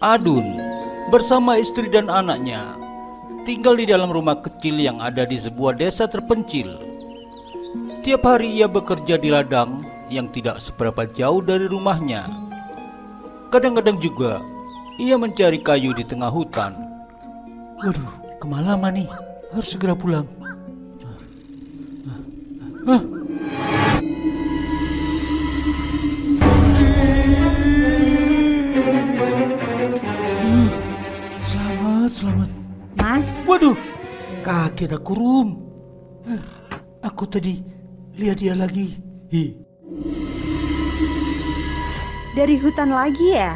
Adun bersama istri dan anaknya tinggal di dalam rumah kecil yang ada di sebuah desa terpencil. Tiap hari ia bekerja di ladang yang tidak seberapa jauh dari rumahnya. Kadang-kadang juga ia mencari kayu di tengah hutan. Waduh, kemalaman nih, harus segera pulang. Selamat. Mas, Waduh, kaget aku, Rum. Aku tadi lihat dia lagi. dari hutan lagi ya?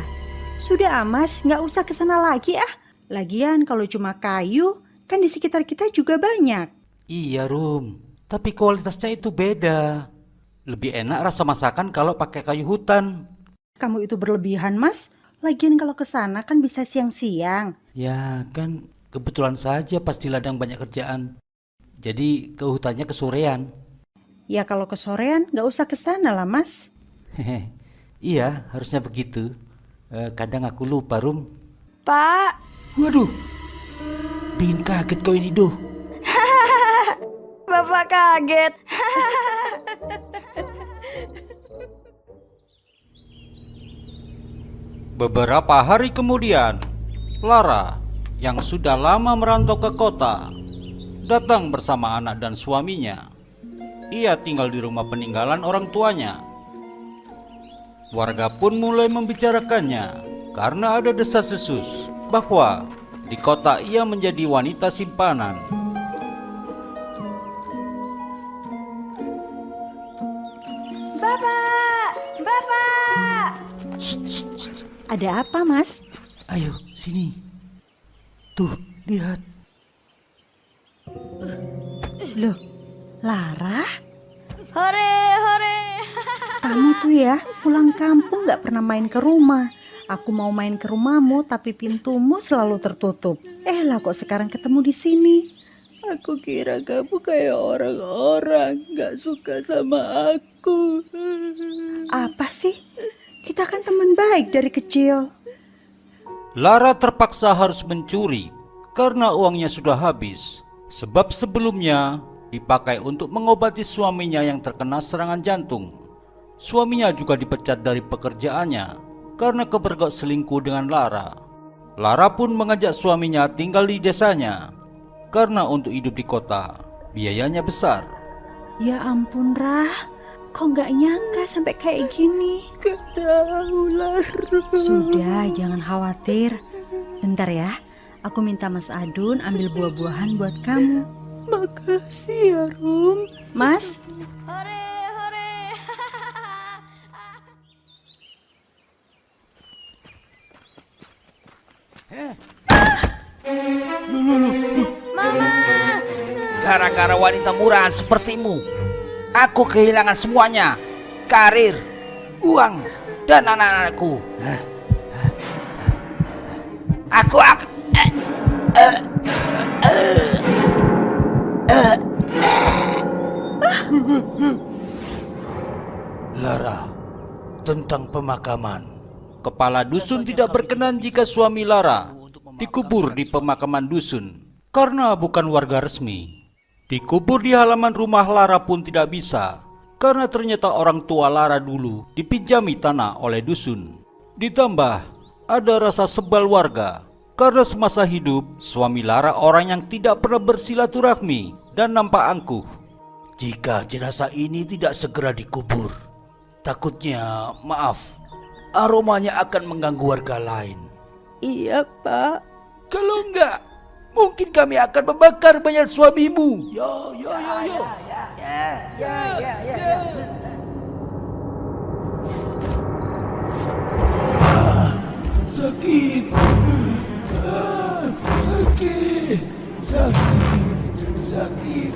Sudah Mas, nggak usah ke sana lagi ah. Lagian kalau cuma kayu, kan di sekitar kita juga banyak. Iya, Rum. Tapi kualitasnya itu beda. Lebih enak rasa masakan kalau pakai kayu hutan. Kamu itu berlebihan Mas. Lagian kalau ke sana kan bisa siang-siang. Ya, kan kebetulan saja pas di ladang banyak kerjaan. Jadi ke hutannya kesorean. Ya kalau ke sorean nggak usah ke sana lah Mas. Iya, harusnya begitu. Kadang aku lupa, Rum. Pak, Waduh, bikin kaget kau ini, Doh. Bapak kaget. Beberapa hari kemudian, Lara yang sudah lama merantau ke kota datang bersama anak dan suaminya. Ia tinggal di rumah peninggalan orang tuanya. Warga pun mulai membicarakannya karena ada desas-desus bahwa di kota ia menjadi wanita simpanan. Bapak. Ada apa Mas? Ayo, sini. Tuh, lihat. Loh, Lara? Hore. Kamu tuh ya pulang kampung nggak pernah main ke rumah. Aku mau main ke rumahmu tapi pintumu selalu tertutup. Lah kok sekarang ketemu di sini? Aku kira kamu kayak orang-orang gak suka sama aku. Apa sih? Kita kan teman baik dari kecil. Lara terpaksa harus mencuri karena uangnya sudah habis. Sebab sebelumnya dipakai untuk mengobati suaminya yang terkena serangan jantung. Suaminya juga dipecat dari pekerjaannya karena kepergok selingkuh dengan Lara. Lara pun mengajak suaminya tinggal di desanya karena untuk hidup di kota biayanya besar. Ya ampun Rah, kok nggak nyangka sampai kayak gini? Gak tahu Lara. Sudah, jangan khawatir. Bentar ya, aku minta Mas Adun ambil buah-buahan buat kamu. Makasih ya Rum. Mas, Hore. Mama. Gara-gara wanita murahan sepertimu, aku kehilangan semuanya. Karir, uang, dan anak-anakku. Aku akan... Lara, tentang pemakaman. Kepala dusun tidak berkenan jika suami Lara dikubur di pemakaman dusun karena bukan warga resmi. Dikubur di halaman rumah Lara pun tidak bisa karena ternyata orang tua Lara dulu dipinjami tanah oleh dusun. Ditambah ada rasa sebal warga karena semasa hidup suami Lara orang yang tidak pernah bersilaturahmi dan nampak angkuh. Jika jenazah ini tidak segera dikubur, takutnya, aromanya akan mengganggu warga lain. Iya Pak. Kalau enggak, mungkin kami akan membakar mayat suamimu. Yo. Sakit. Sakit. Sakit.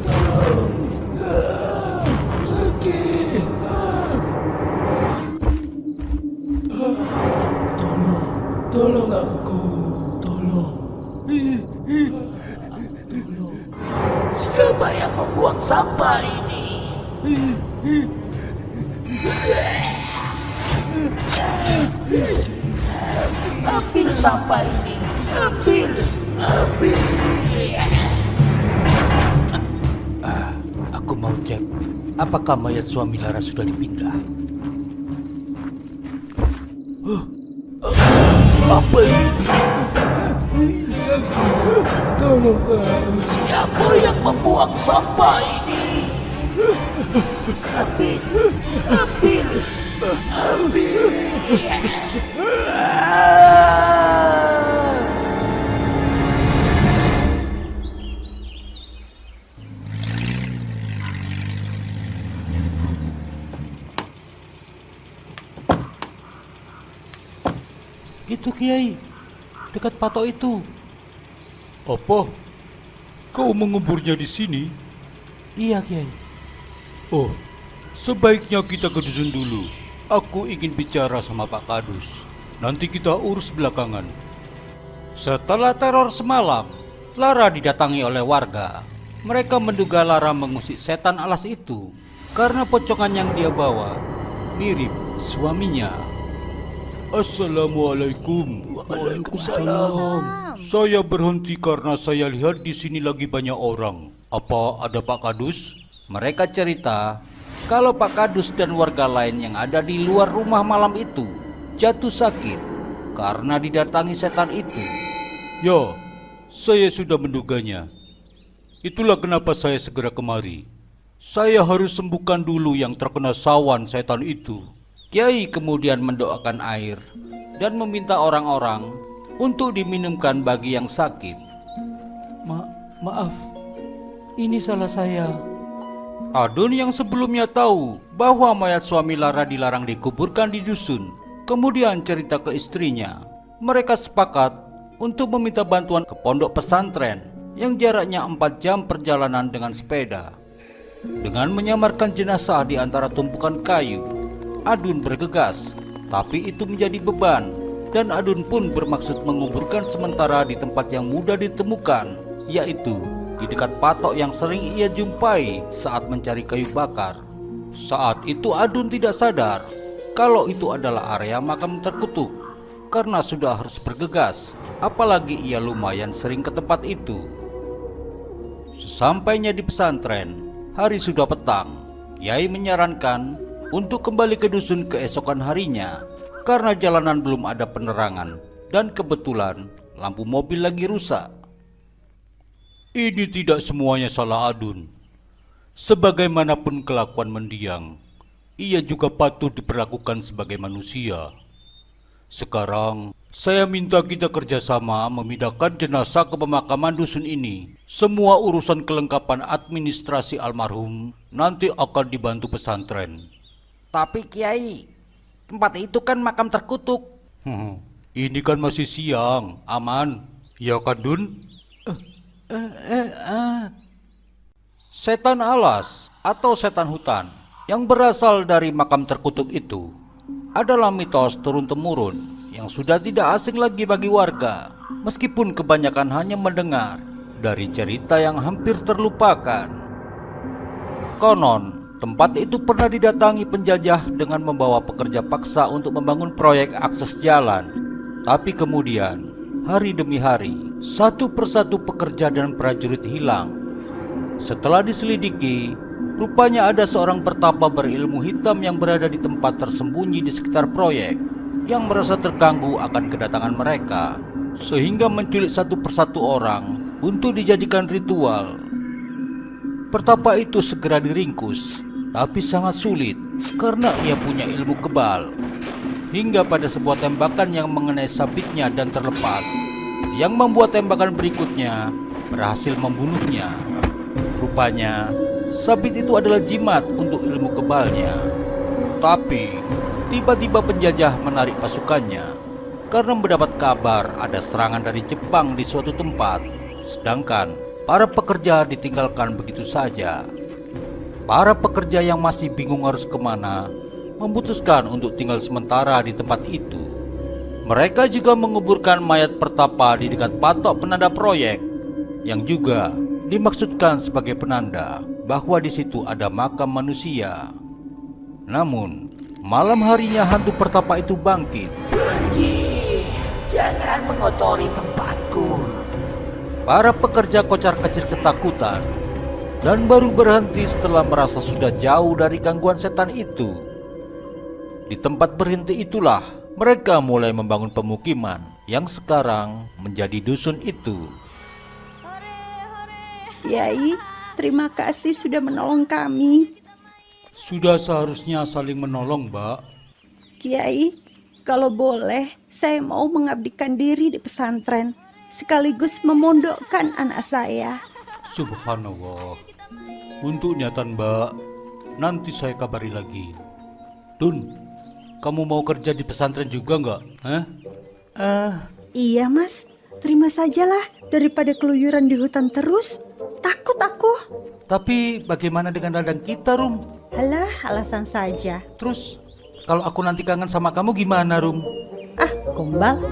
Tolong aku. Tolong. Siapa yang membuang sampah ini? Ambil sampah ini. Ambil. Aku mau cek apakah mayat suami Lara sudah dipindah. Apa ini? Tolong aku. Siapa yang membuang sampah ini? Ambil. Ambil. Ambil. Itu Kiai, dekat patok itu. Apa? Kau menguburnya di sini? Iya Kiai. Oh, sebaiknya kita ke dusun dulu. Aku ingin bicara sama Pak Kadus. Nanti kita urus belakangan. Setelah teror semalam, Lara didatangi oleh warga. Mereka menduga Lara mengusik setan alas itu karena pocongan yang dia bawa mirip suaminya. Assalamualaikum. Waalaikumsalam. Saya berhenti karena saya lihat di sini lagi banyak orang. Apa ada Pak Kadus? Mereka cerita kalau Pak Kadus dan warga lain yang ada di luar rumah malam itu jatuh sakit karena didatangi setan itu. Ya, saya sudah menduganya. Itulah kenapa saya segera kemari. Saya harus sembuhkan dulu yang terkena sawan setan itu. Kiai kemudian mendoakan air dan meminta orang-orang untuk diminumkan bagi yang sakit. Maaf, ini salah saya. Adun yang sebelumnya tahu bahwa mayat suami Lara dilarang dikuburkan di dusun, kemudian cerita ke istrinya. Mereka sepakat untuk meminta bantuan ke pondok pesantren yang jaraknya 4 jam perjalanan dengan sepeda. Dengan menyamarkan jenazah di antara tumpukan kayu, Adun bergegas, tapi itu menjadi beban, dan Adun pun bermaksud menguburkan sementara di tempat yang mudah ditemukan, yaitu di dekat patok yang sering ia jumpai saat mencari kayu bakar. Saat itu Adun tidak sadar kalau itu adalah area makam terkutuk, karena sudah harus bergegas, apalagi ia lumayan sering ke tempat itu. Sesampainya di pesantren, hari sudah petang. Kiai menyarankan untuk kembali ke dusun keesokan harinya karena jalanan belum ada penerangan dan kebetulan lampu mobil lagi rusak. Ini tidak semuanya salah Adun. Sebagaimanapun kelakuan mendiang, ia juga patut diperlakukan sebagai manusia. Sekarang saya minta kita kerjasama memindahkan jenazah ke pemakaman dusun ini. Semua urusan kelengkapan administrasi almarhum nanti akan dibantu pesantren. Tapi Kiai, tempat itu kan makam terkutuk. Ini kan masih siang, aman. Ya kan Dun? Setan alas atau setan hutan yang berasal dari makam terkutuk itu adalah mitos turun-temurun yang sudah tidak asing lagi bagi warga, meskipun kebanyakan hanya mendengar dari cerita yang hampir terlupakan. Konon, tempat itu pernah didatangi penjajah dengan membawa pekerja paksa untuk membangun proyek akses jalan. Tapi kemudian, hari demi hari, satu persatu pekerja dan prajurit hilang. Setelah diselidiki, rupanya ada seorang pertapa berilmu hitam yang berada di tempat tersembunyi di sekitar proyek, yang merasa terganggu akan kedatangan mereka, sehingga menculik satu persatu orang untuk dijadikan ritual. Pertapa itu segera diringkus, tapi sangat sulit karena ia punya ilmu kebal. Hingga pada sebuah tembakan yang mengenai sabitnya dan terlepas, yang membuat tembakan berikutnya berhasil membunuhnya. Rupanya sabit itu adalah jimat untuk ilmu kebalnya. Tapi tiba-tiba penjajah menarik pasukannya karena mendapat kabar ada serangan dari Jepang di suatu tempat, sedangkan para pekerja ditinggalkan begitu saja. Para pekerja yang masih bingung harus kemana memutuskan untuk tinggal sementara di tempat itu. Mereka juga menguburkan mayat pertapa di dekat patok penanda proyek, yang juga dimaksudkan sebagai penanda bahwa di situ ada makam manusia. Namun malam harinya hantu pertapa itu bangkit. Pergi, Jangan mengotori tempatku. Para pekerja kocar-kacir ketakutan dan baru berhenti setelah merasa sudah jauh dari gangguan setan itu. Di tempat berhenti itulah mereka mulai membangun pemukiman yang sekarang menjadi dusun itu. Kiai, terima kasih sudah menolong kami. Sudah seharusnya saling menolong, Mbak. Kiai, kalau boleh, saya mau mengabdikan diri di pesantren, sekaligus memondokkan anak saya. Subhanallah. Untuk niatan Mbak, nanti saya kabari lagi. Dun, kamu mau kerja di pesantren juga nggak? Iya mas, terima sajalah daripada keluyuran di hutan terus. Takut aku. Tapi bagaimana dengan ladang kita, Rum? Alah, alasan saja. Terus, kalau aku nanti kangen sama kamu gimana, Rum? Ah, gombal.